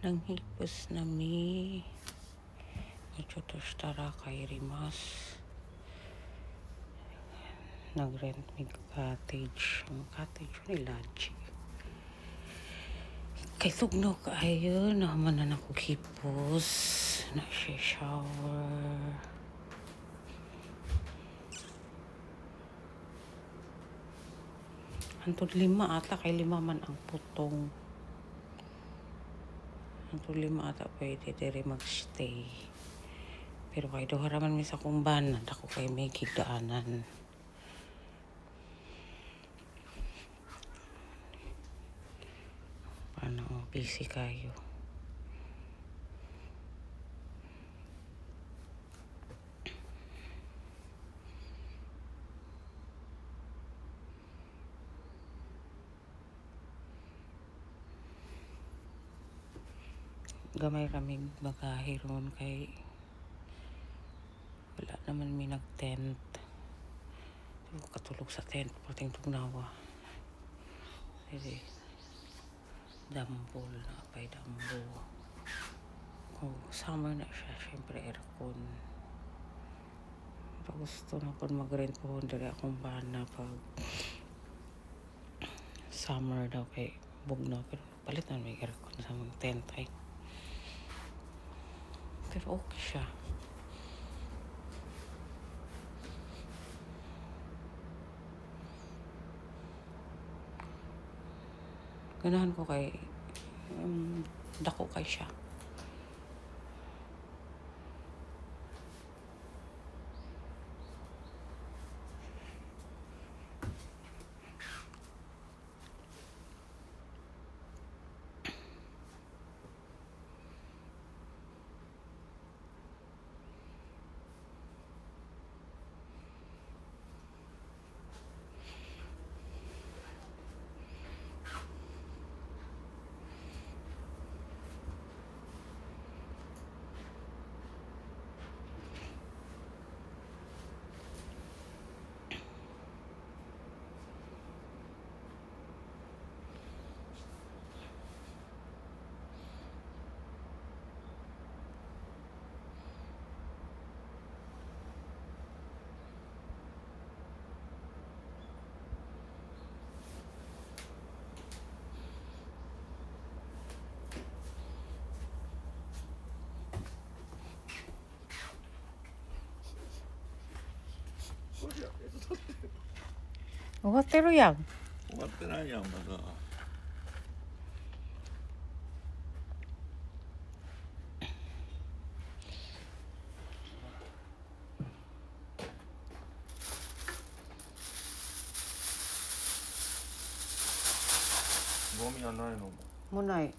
Nanghipos nami. Medyo tostara kay Rimas. Nagrent mig cottage. Ang cottage ni Laji. Kay tugno kaayo naman na ako hipos. Na siya shower. Antod 5 ata kay 5 man ang putong. Antod 5 ata pwede diri magstay. Pero kay duha raman mi sa kumbanan ako kay may gidaanan. Paano busy kayo? Gamay raming bagahe ron kay wala naman mi nag-tent. Katulog sa tent pating tugnawa. Sige. Dambol na pay dambo. Kung summer na siya, syempre aircon. Pero gusto na po mag-rent po diri akong bana pag summer daw kay bugnaw. Pero palit na may aircon sa mga tent ay. Pero okay siya. Ganahan ko kay dako kay siya.終わってるやん。終わってないやんまだ。ゴミはないの？もうない。